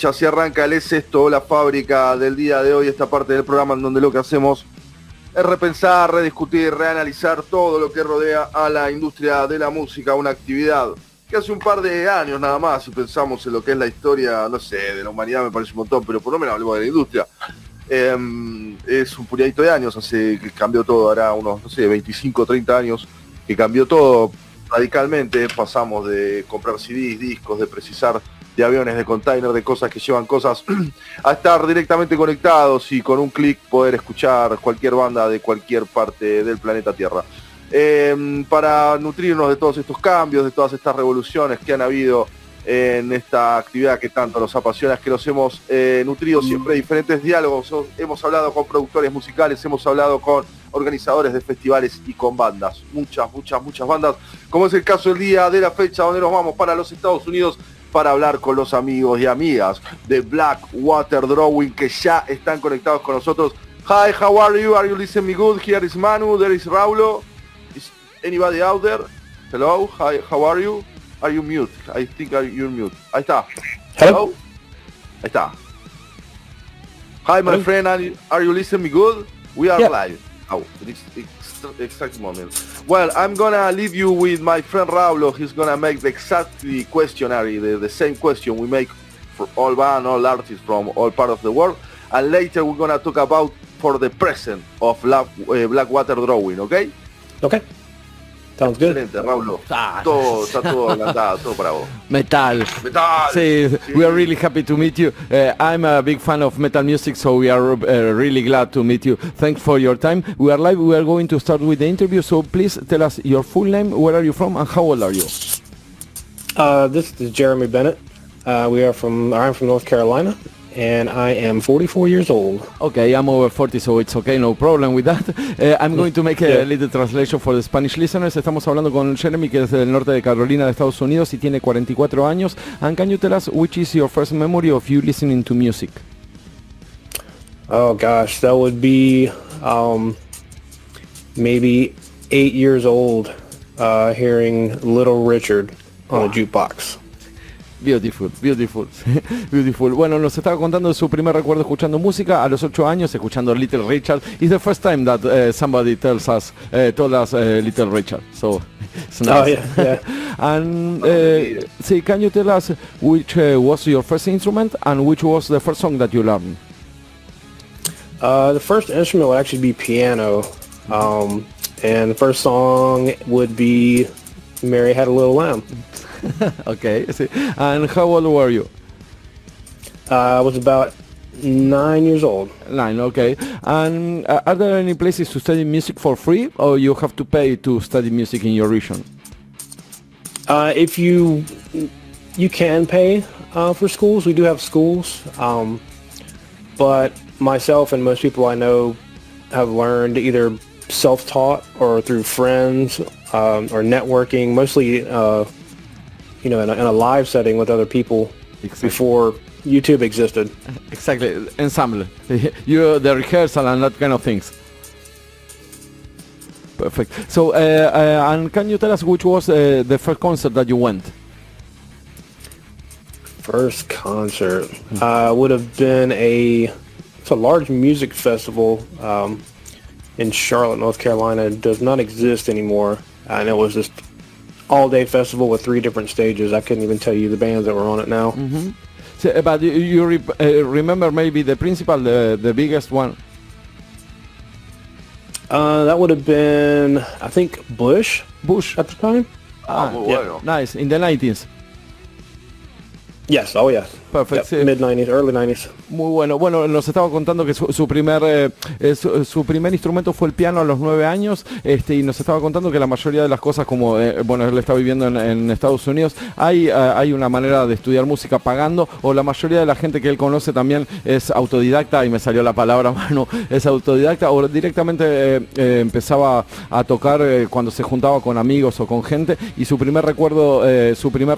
fecha se arranca el Es Esto, la fábrica del día de hoy, esta parte del programa en donde lo que hacemos es repensar, rediscutir, reanalizar todo lo que rodea a la industria de la música, una actividad que hace un par de años nada más, si pensamos en lo que es la historia, no sé, de la humanidad me parece un montón, pero por lo menos hablemos de la industria. Es un puñadito de años, hace que cambió todo, hará unos, no sé, 25, 30 años que cambió todo radicalmente. Pasamos de comprar CDs, discos, de precisar de aviones, de container, de cosas que llevan cosas, a estar directamente conectados y con un clic poder escuchar cualquier banda de cualquier parte del planeta Tierra. Para nutrirnos de todos estos cambios, de todas estas revoluciones que han habido en esta actividad que tanto nos apasiona, es que nos hemos nutrido siempre de diferentes diálogos. Hemos hablado con productores musicales, hemos hablado con organizadores de festivales y con bandas, muchas bandas, como es el caso el día de la fecha, donde nos vamos para los Estados Unidos para hablar con los amigos y amigas de BLACKWATER DROWNING, que ya están conectados con nosotros. Hi, how are you? Are you listening me good? Here is Manu, there is Raulo. Is anybody out there? Hello, hi, how are you? Are you mute? I think you're mute. Ahí está. Hello? Ahí está. Hi, my friend, are you listening me good? We are live. Oh, exact moment. Well, I'm gonna leave you with my friend Raulo. He's gonna make the exactly questionnaire, the same question we make for all band, all artists from all parts of the world. And later we're gonna talk about for the present of BLACKWATER DROWNING, okay? Okay. Sounds good. Excelente, Raulo. Todo, está todo adelantado, todo para vos. Metal. Sí, we are really happy to meet you. I'm a big fan of metal music, so we are really glad to meet you. Thanks for your time. We are live. We are going to start with the interview, so please tell us your full name, where are you from, and how old are you? This is Jeremy Bennett. I'm from North Carolina, and I am 44 years old. Okay, I'm over 40, so it's okay, no problem with that. I'm going to make a little translation for the Spanish listeners. Estamos hablando con Jeremy, que es del norte de Carolina, de Estados Unidos, y tiene 44 años. And can you tell us which is your first memory of you listening to music? Oh gosh, that would be maybe 8 years old, hearing Little Richard on a jukebox. Beautiful. Bueno, nos estaba contando de su primer recuerdo escuchando música a los 8 años, escuchando Little Richard. It's the first time that somebody told us Little Richard, so it's nice. Oh yeah. And see, can you tell us which was your first instrument and which was the first song that you learned? The first instrument would actually be piano, and the first song would be Mary Had a Little Lamb. Okay, and how old were you? I was about 9 years old. 9, okay. And are there any places to study music for free, or you have to pay to study music in your region? If you can pay for schools, we do have schools, but myself and most people I know have learned either self-taught or through friends or networking, mostly in a live setting with other people. Exactly. Before YouTube existed. Exactly, ensemble. The rehearsal and that kind of things. Perfect. So, and can you tell us which was the first concert that you went? First concert would have been it's a large music festival in Charlotte, North Carolina. It does not exist anymore, and it was just all-day festival with 3 different stages. I couldn't even tell you the bands that were on it now. Mm-hmm. So, but you remember maybe the principal, the biggest one? That would have been, I think, Bush at the time. Yeah. Nice, in the 90s. Yes, oh yes. Perfect. Yep, mid-90s, early 90s. Muy bueno. Bueno, nos estaba contando que su primer instrumento fue el piano a los 9 años, y nos estaba contando que la mayoría de las cosas, como él está viviendo en Estados Unidos, hay una manera de estudiar música pagando, o la mayoría de la gente que él conoce también es autodidacta, y me salió la palabra, mano, es autodidacta, o directamente empezaba a tocar cuando se juntaba con amigos o con gente, y su primer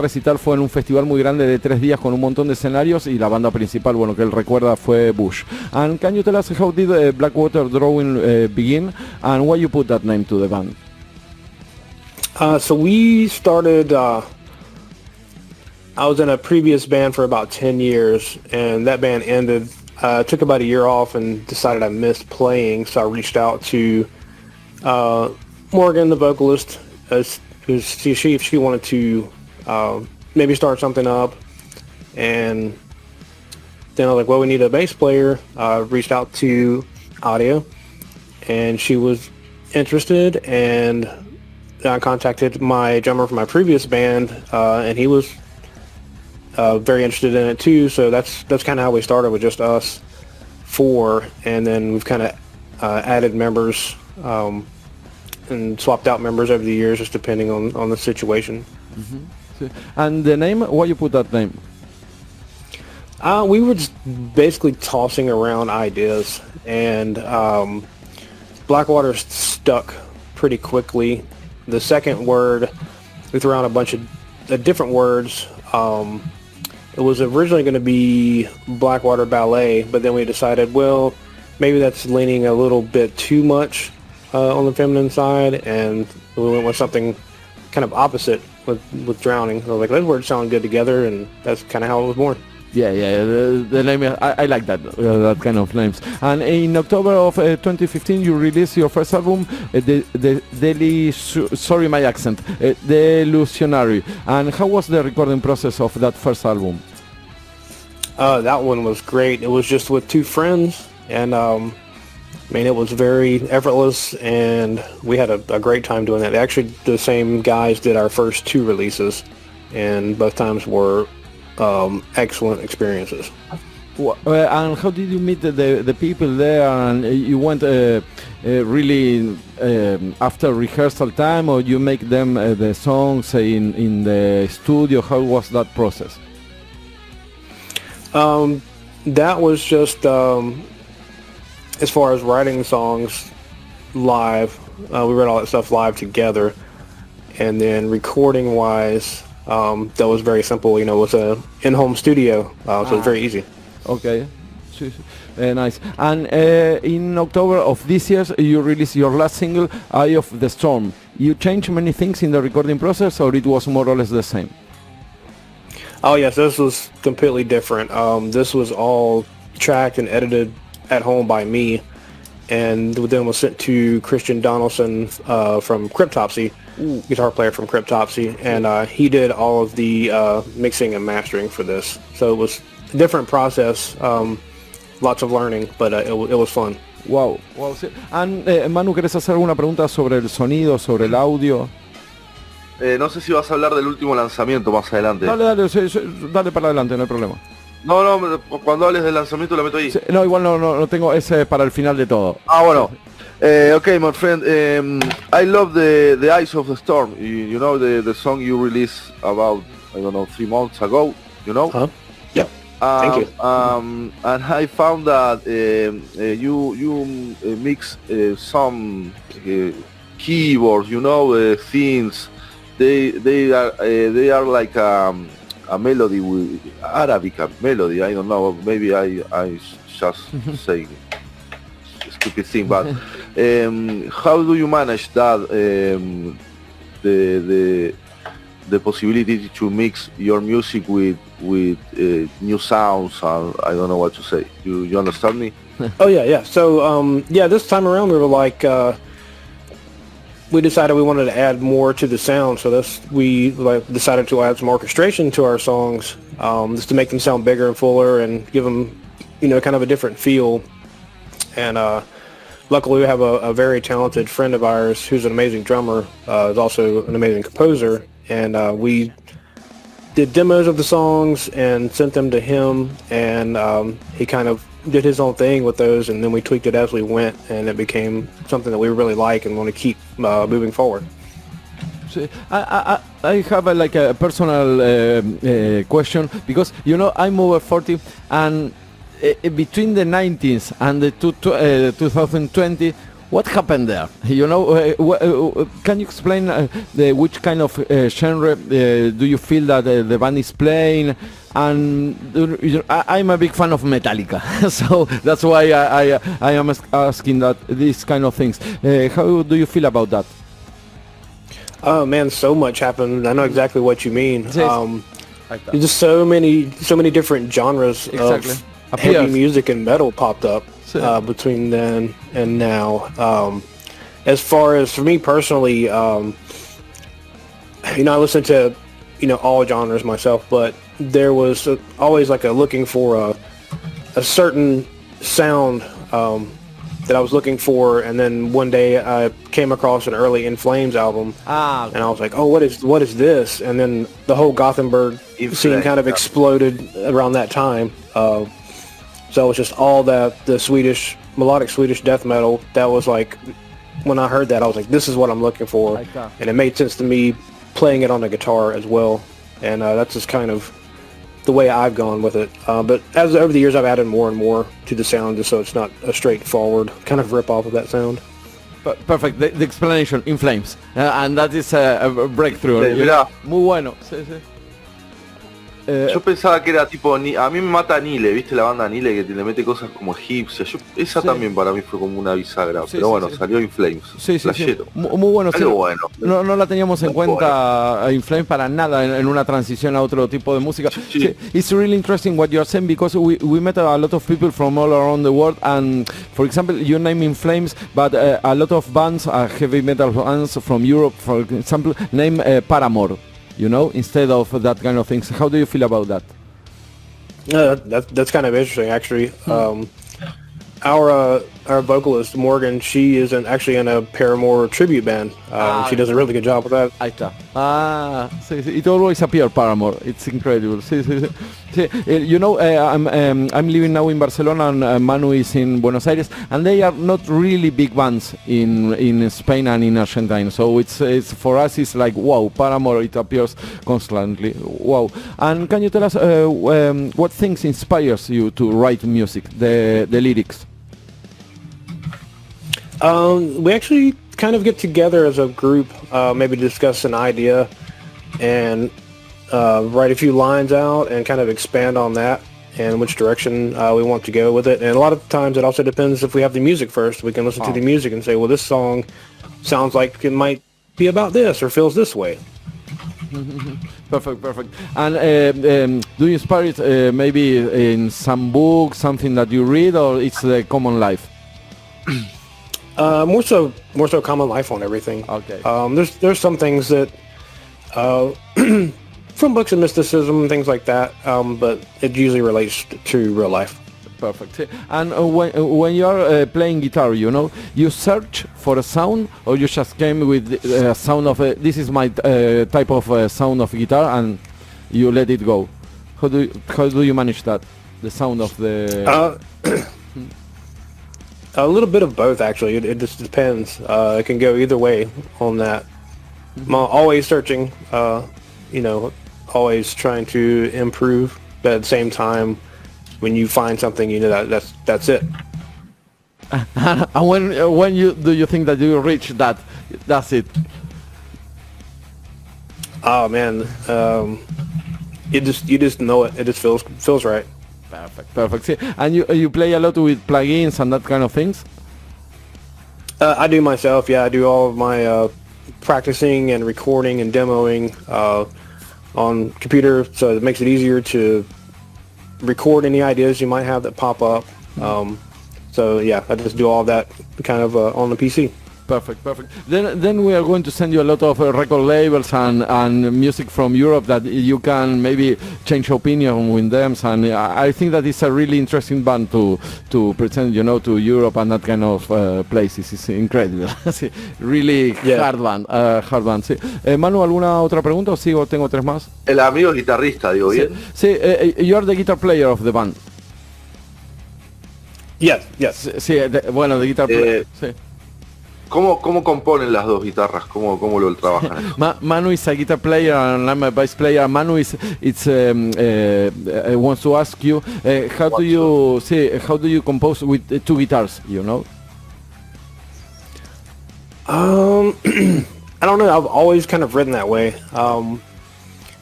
recital fue en un festival muy grande de 3 días con un montón de escenarios, y la banda principal, bueno, que él recuerda fue Bush. And can you tell us how did BLACKWATER DROWNING begin, and why you put that name to the band? So we started I was in a previous band for about 10 years, and that band ended. Took about a year off and decided I missed playing, so I reached out to Morgan, the vocalist, she wanted to maybe start something up, and then I was like, well, we need a bass player. Reached out to Audio, and she was interested, and I contacted my drummer from my previous band, and he was very interested in it too. So that's kind of how we started, with just us four, and then we've kind of added members and swapped out members over the years, just depending on the situation. Mm-hmm. And the name, why you put that name? We were just basically tossing around ideas, and Blackwater stuck pretty quickly. The second word, we threw around a bunch of different words. It was originally going to be Blackwater Ballet, but then we decided, well, maybe that's leaning a little bit too much on the feminine side, and we went with something kind of opposite with drowning. So I was like, those words sound good together, and that's kind of how it was born. Yeah, the name, I like that kind of names. And in October of 2015, you released your first album, sorry my accent, Delusionary. And how was the recording process of that first album? That one was great. It was just with two friends, and it was very effortless, and we had a great time doing that. Actually, the same guys did our first two releases, and both times were excellent experiences. And how did you meet the people there? And you went really after rehearsal time, or you make them the songs in the studio? How was that process? That was just as far as writing songs live. We wrote all that stuff live together, and then recording wise, that was very simple. It was a in-home studio, so it was very easy. Okay, nice. And in October of this year, you released your last single, Eye of the Storm. You changed many things in the recording process, or it was more or less the same? Oh yes, this was completely different. This was all tracked and edited at home by me, and then was sent to Christian Donaldson from Cryptopsy, guitar player from Cryptopsy, and he did all of the mixing and mastering for this. So it was a different process, lots of learning, but it was fun. Wow. And Manu, ¿querés hacer alguna pregunta sobre el sonido, sobre el audio? No sé si vas a hablar del último lanzamiento más adelante. Dale para adelante, no hay problema. No, cuando hables del lanzamiento lo meto ahí. Sí, no, igual no tengo ese para el final de todo. Bueno. Okay, my friend, I love the Eyes of the Storm. You know the song you released about, 3 months ago, you know? Huh? Yeah. Thank you. And I found that you mix some keyboards, things. They are like a melody, with Arabic melody. I don't know. Maybe I just say stupid thing, but how do you manage that? The possibility to mix your music with new sounds. I don't know what to say. You understand me? Oh yeah. So this time around we were like. We decided we wanted to add more to the sound, so we decided to add some orchestration to our songs, just to make them sound bigger and fuller and give them, kind of a different feel. And luckily, we have a very talented friend of ours who's an amazing drummer, is also an amazing composer, and we did demos of the songs and sent them to him, and he kind of did his own thing with those, and then we tweaked it as we went, and it became something that we really like and want to keep moving forward. I have a personal question, because I'm over 40, and between the 90s and the 2020, what happened there? Can you explain which kind of genre do you feel that the band is playing? And I'm a big fan of Metallica, so that's why I am asking that these kind of things. How do you feel about that? Oh man, so much happened. I know exactly what you mean. there's just so many different genres of heavy music and metal popped up between then and now. As far as for me personally, I listen to all genres myself, but there was always like looking for a certain sound that I was looking for, and then one day I came across an early In Flames album, and I was like, oh, what is this? And then the whole Gothenburg scene kind of exploded around that time. So it was just all the melodic Swedish death metal. That was like, when I heard that, I was like, this is what I'm looking for. And it made sense to me playing it on the guitar as well. And that's just kind of the way I've gone with it. But as over the years, I've added more and more to the sound, just so it's not a straightforward kind of rip off of that sound. Perfect, the explanation, In Flames. And that is a breakthrough. Muy bueno. Sí. Yo pensaba que era tipo, a mí me mata Nile, ¿viste la banda Nile que le mete cosas como egipcias? Esa también para mí fue como una bisagra, pero bueno, salió In Flames. Sí. Muy bueno. Bueno. No la teníamos en cuenta In Flames para nada en una transición a otro tipo de música. Sí. It's really interesting what you're saying, because we met a lot of people from all around the world, and for example, you name In Flames, but a lot of bands, heavy metal bands from Europe, for example, name Paramore. Instead of that kind of things. How do you feel about that? That's kind of interesting, actually. Our vocalist Morgan, she is actually in a Paramore tribute band. She does a really good job with that. Ahí está. It always appears Paramore. It's incredible. Sí. I'm living now in Barcelona, and Manu is in Buenos Aires, and they are not really big bands in Spain and in Argentina. So it's for us it's like, wow, Paramore. It appears constantly. Wow. And can you tell us what things inspires you to write music, the lyrics? We actually kind of get together as a group, maybe discuss an idea and write a few lines out and kind of expand on that and which direction we want to go with it. And a lot of times it also depends if we have the music first. We can listen to the music and say, well, this song sounds like it might be about this or feels this way. Perfect. And do you inspire it maybe in some book, something that you read, or it's the common life? More so common life on everything. Okay. There's some things that from books of mysticism and things like that, but it usually relates to real life. Perfect. And when you're playing guitar, you search for a sound, or you just came with a sound of this is my type of sound of guitar, and you let it go. How do you manage that? The sound of the a little bit of both, actually. It just depends. It can go either way on that. I'm always searching, always trying to improve, but at the same time, when you find something, that's it. And when do you think that you reach that? That's it. Oh man, you just know it. It just feels right. Perfect. See, and you play a lot with plugins and that kind of things? I do myself. Yeah, I do all of my practicing and recording and demoing on computer, so it makes it easier to record any ideas you might have that pop up. So yeah, I just do all that kind of on the PC. Perfect. Then we are going to send you a lot of record labels and music from Europe that you can maybe change opinion with them. And I think that it's a really interesting band to present, to Europe and that kind of places. It's incredible. Really hard band. Sí. Manu, ¿alguna otra pregunta o sigo? Tengo tres más. El amigo es guitarrista, digo bien. Sí, you are the guitar player of the band. Yes. Sí, the guitar player. Sí. ¿Cómo componen las dos guitarras? ¿Cómo lo trabajan? Manu is a guitar player and I'm a bass player. Manu wants to ask you how do you compose with two guitars? I don't know. I've always kind of written that way.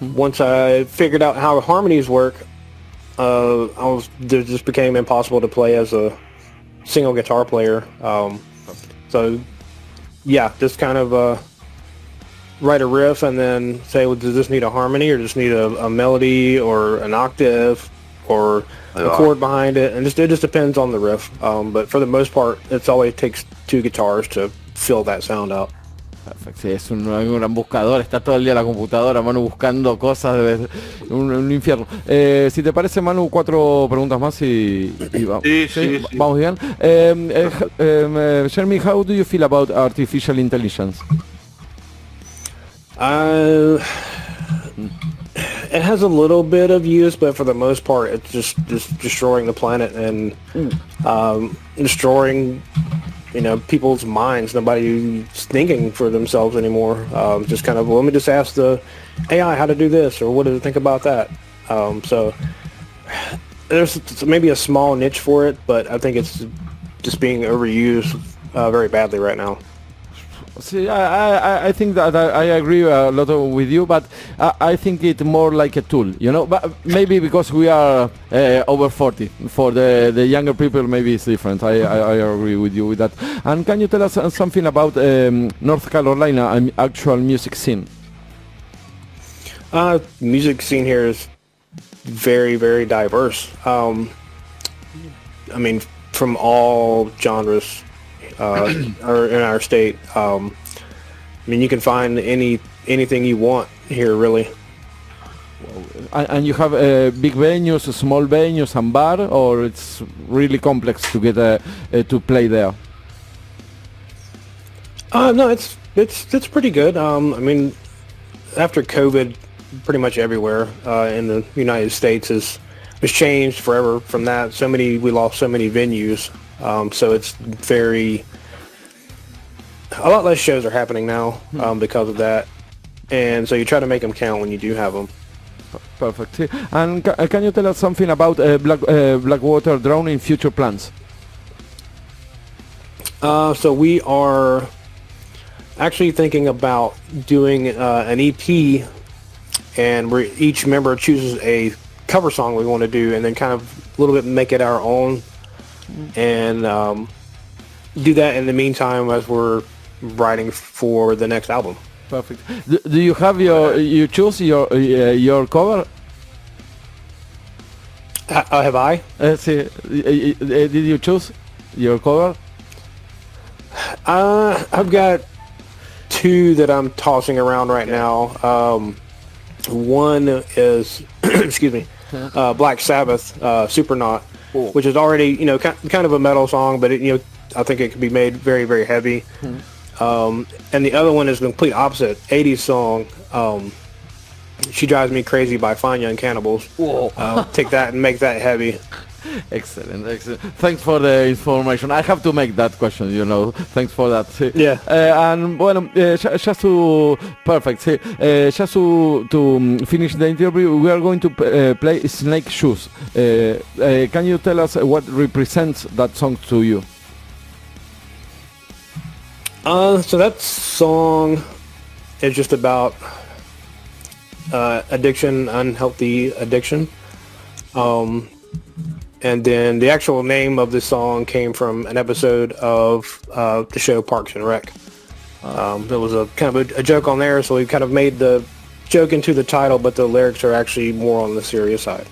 Once I figured out how harmonies work, it just became impossible to play as a single guitar player. So yeah, just kind of write a riff and then say, well, does this need a harmony or does this need a melody or an octave or a chord behind it? And it just depends on the riff. But for the most part, it always takes two guitars to fill that sound out. Perfecto, sí, es un gran buscador, está todo el día en la computadora, Manu, buscando cosas, un infierno. Si te parece, Manu, 4 preguntas más y vamos. Sí. Vamos bien. Jeremy, how do you feel about artificial intelligence? It has a little bit of use, but for the most part, it's just destroying the planet and destroying, people's minds. Nobody's thinking for themselves anymore. Just kind of, let me just ask the AI how to do this, or what do they think about that? So there's maybe a small niche for it, but I think it's just being overused very badly right now. See, I think that I agree a lot with you, but I think it's more like a tool, but maybe because we are over 40. For the younger people, maybe it's different. I agree with you with that. And can you tell us something about North Carolina actual music scene? Music scene here is very, very diverse. I mean, from all genres. Or in our state. I mean, you can find anything you want here, really. And you have big venues, small venues, and bar, or it's really complex to get to play there? No, it's pretty good. I mean, after COVID, pretty much everywhere in the United States was changed forever from that. We lost so many venues. So it's a lot less shows are happening now because of that, and so you try to make them count when you do have them. Perfect. And can you tell us something about BLACKWATER DROWNING future plans? So we are actually thinking about doing an EP, and where each member chooses a cover song we want to do, and then kind of a little bit make it our own. And do that in the meantime as we're writing for the next album. Perfect. Do you have you choose your cover? Have I? Did you choose your cover? I've got 2 that I'm tossing around right now. One is excuse me, Black Sabbath, Supernaut. Cool. Which is already, kind of a metal song, but I think it could be made very, very heavy. And the other one is the complete opposite, 80s song, She Drives Me Crazy by Fine Young Cannibals. Take that and make that heavy. Excellent. Thanks for the information. I have to make that question, Thanks for that. Yeah. And bueno, just to finish the interview, we are going to play Snake Shoes. Can you tell us what represents that song to you? So that song is just about addiction, unhealthy addiction. And then the actual name of the song came from an episode of the show Parks and Rec. There was a kind of a joke on there, so we kind of made the joke into the title, but the lyrics are actually more on the serious side.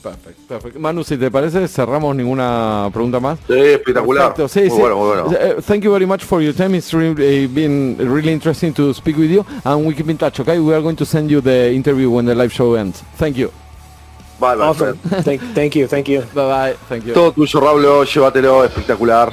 Perfect. Manu, si te parece, cerramos ninguna pregunta más. Sí, espectacular. Perfecto. Sí. Muy bueno. Thank you very much for your time. It's really been really interesting to speak with you, and we keep in touch, okay? We are going to send you the interview when the live show ends. Thank you. Bye. Awesome. Thank you. Bye. Thank you. Todo tuyo, Raúl, llévatelo, espectacular.